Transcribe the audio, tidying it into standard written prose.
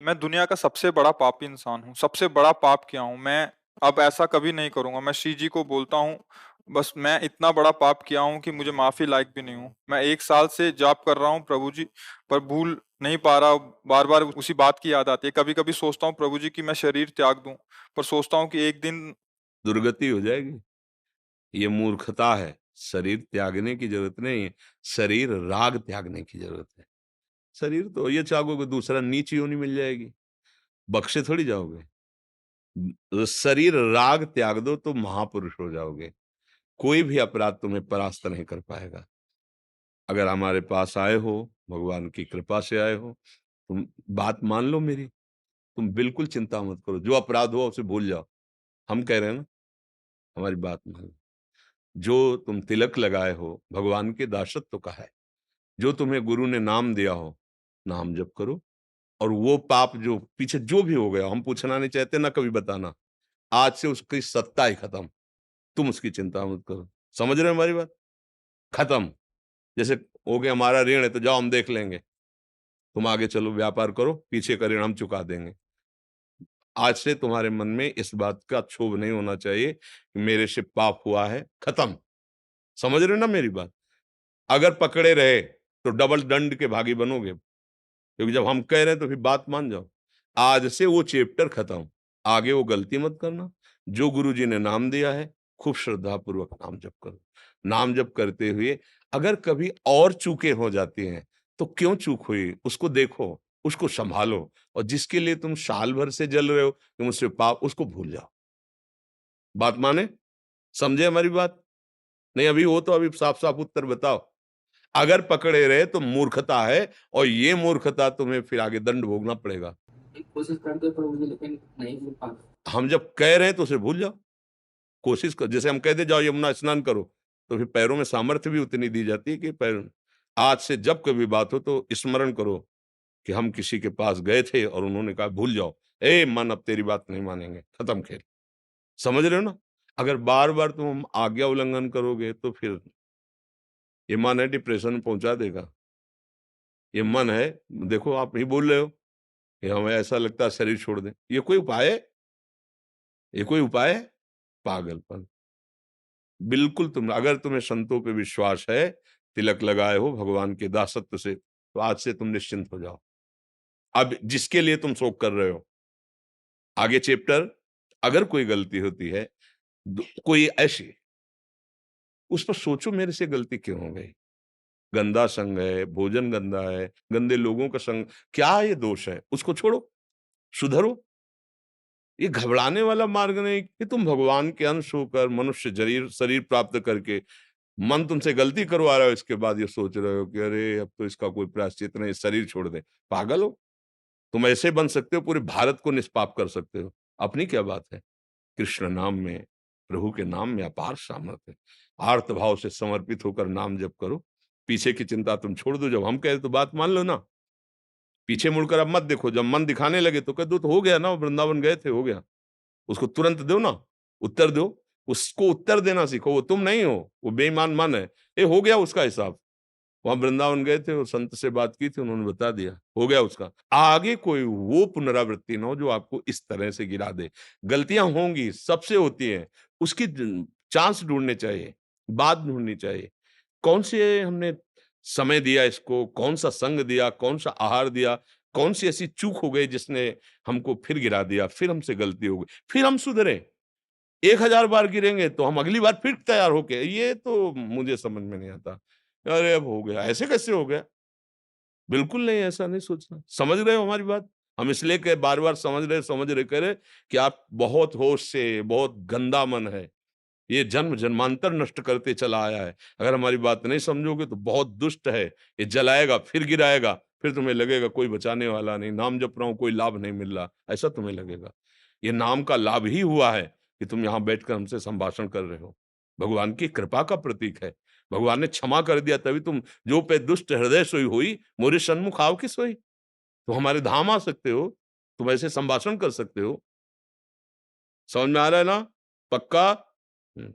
मैं दुनिया का सबसे बड़ा पापी इंसान हूँ, सबसे बड़ा पाप किया हूँ। मैं अब ऐसा कभी नहीं करूँगा। मैं श्री जी को बोलता हूँ, बस मैं इतना बड़ा पाप किया हूँ कि मुझे माफ़ी लायक भी नहीं हूँ। मैं 1 साल से जाप कर रहा हूँ प्रभु जी, पर भूल नहीं पा रहा हूँ। बार-बार उसी बात की याद आती है। कभी-कभी सोचता हूँ प्रभु जी कि मैं शरीर त्याग दूँ, पर सोचता हूँ कि एक दिन दुर्गति हो जाएगी। ये मूर्खता है। शरीर त्यागने की ज़रूरत नहीं है, शरीर राग त्यागने की ज़रूरत है। शरीर तो ये चाहोगे दूसरा नीच योनि मिल जाएगी, बख्शे थोड़ी जाओगे। शरीर राग त्याग दो तो महापुरुष हो जाओगे। कोई भी अपराध तुम्हें परास्त नहीं कर पाएगा। अगर हमारे पास आए हो, भगवान की कृपा से आए हो, तुम बात मान लो मेरी, तुम बिल्कुल चिंता मत करो। जो अपराध हुआ उसे भूल जाओ। हम कह रहे हैं ना, हमारी बात मान लो। जो तुम तिलक लगाए हो, भगवान के दासत्व का है। जो तुम्हें गुरु ने नाम दिया हो, नाम जप करो और वो पाप जो पीछे जो भी हो गया, हम पूछना नहीं चाहते ना कभी बताना। आज से उसकी सत्ता ही खत्म। तुम उसकी चिंता मत करो। समझ रहे हो हमारी बात? खत्म। जैसे हो गया हमारा ऋण है तो जाओ हम देख लेंगे। तुम आगे चलो व्यापार करो, पीछे का ऋण हम चुका देंगे। आज से तुम्हारे मन में इस बात का क्षोभ नहीं होना चाहिए कि मेरे से पाप हुआ है, खत्म। समझ रहे हो ना मेरी बात? अगर पकड़े रहे तो डबल दंड के भागी बनोगे, क्योंकि जब हम कह रहे हैं तो फिर बात मान जाओ। आज से वो चैप्टर खत्म, आगे वो गलती मत करना। जो गुरुजी ने नाम दिया है, खूब श्रद्धापूर्वक नाम जप करो। नाम जप करते हुए अगर कभी और चूकें हो जाती हैं, तो क्यों चूक हुई उसको देखो, उसको सँभालो और जिसके लिए तुम साल भर से जल रहे हो कि मुझसे पाप, उसको भूल जाओ। बात माने? समझे हमारी बात? नहीं अभी हो तो अभी साफ-साफ उत्तर बताओ। अगर पकड़े रहे तो मूर्खता है और ये मूर्खता तुम्हें फिर आगे दंड भोगना पड़ेगा। कोशिश करते हैं पर मुझे लेकिन नहीं मिल पाता। हम जब कह रहे हैं तो उसे भूल जाओ। कोशिश कर जैसे हम कह दें जाओ यमुना स्नान करो, तो फिर पैरों में सामर्थ्य भी उतनी दी जाती है कि पैर आज से जब कभी बात हो तो स्मरण करो कि हम किसी के पास गए थे और उन्होंने कहा भूल जाओ। ए मन अब तेरी बात नहीं मानेंगे, खत्म खेल। समझ रहे हो ना? अगर बार-बार तुम आज्ञा उल्लंघन करोगे तो फिर ये मन है डिप्रेशन में पहुँचा देगा। ये मन है देखो आप ही बोल रहे हो कि हमें ऐसा लगता है शरीर छोड़ दें। ये कोई उपाय है? ये कोई उपाय है? पागलपन। बिल्कुल तुम अगर तुम्हें संतों पे विश्वास है, तिलक लगाए हो भगवान के दासत्व से, तो आज से तुम निश्चिंत हो जाओ। अब जिसके लिए तुम शोक कर रहे हो, आगे चैप्टर अगर कोई गलती होती है, कोई ऐसी, उस पर सोचो मेरे से गलती क्यों हो गई? गंदा संग है, भोजन गंदा है, गंदे लोगों का संग, क्या ये दोष है? उसको छोड़ो, सुधरो। ये घबराने वाला मार्ग नहीं कि तुम भगवान के अंश होकर मनुष्य शरीर शरीर प्राप्त करके मन तुमसे गलती करवा रहा है, इसके बाद ये सोच रहे हो कि अरे अब तो इसका कोई प्रायश्चित नहीं, शरीर छोड़ दे। पागल हो? तुम ऐसे बन सकते हो, पूरे भारत को निष्पाप कर सकते हो। अपनी क्या बात है? कृष्ण नाम में, प्रभु के नाम में अपार सामर्थ्य है। आर्त भाव से समर्पित होकर नाम जप करो। पीछे की चिंता तुम छोड़ दो, जब हम कहे तो बात मान लो ना। पीछे मुड़कर अब मत देखो, जब मन दिखाने लगे तो कह दो तो हो गया ना, वृंदावन गए थे, हो गया। उसको तुरंत दो ना, उत्तर दो। उसको उत्तर देना सीखो, वो तुम नहीं हो, वो बेईमान मन है। ये हो गया उसका हिसाब। वहाँ वृंदावन गए थे और संत से बात की थी, उन्होंने बता दिया, हो गया उसका। आगे कोई वो पुनरावृत्ति ना हो जो आपको इस तरह से गिरा दे। गलतियाँ होंगी, सबसे होती हैं, उसकी चांस ढूँढने चाहिए, बात ढूँढनी चाहिए। कौन से हमने समय दिया इसको, कौन-सा संग दिया, कौन-सा आहार दिया, कौन-सी ऐसी चूक हो गई जिसने हमको फिर गिरा दिया, फिर हमसे गलती हो गई, फिर हम सुधरे। 1000 बार गिरेंगे तो हम अगली बार फिर तैयार होके ये तो मुझे समझ में नहीं आता। अरे अब हो गया, ऐसे कैसे हो गया? बिल्कुल नहीं, ऐसा नहीं सोचना। समझ रहे हो हमारी बात? हम इसलिए कह बार-बार समझ रहे कह रहे कि आप बहुत होश से, बहुत गंदा मन है। ये जन्म-जन्मांतर नष्ट करते चला आया है। अगर हमारी बात नहीं समझोगे तो बहुत दुष्ट है। ये जलाएगा, फिर गिराएगा, फिर तुम्हें लगेगा कोई बचाने वाला नहीं, नाम जप रहा हूँ, कोई लाभ नहीं मिल रहा, ऐसा तुम्हें लगेगा। ये नाम का लाभ ही हुआ है कि तुम यहाँ बैठकर हमसे संभाषण कर रहे हो। भगवान की कृपा का प्रतीक है। भगवान ने क्षमा कर दिया तभी तुम जो पे दुष्ट हृदय सोई होई, मोरे सन्मुख आओ की सोई। तुम हमारे धाम आ सकते हो, तुम ऐसे संभाषण कर सकते हो। समझ में आ रहा है ना? पक्का? हुँ।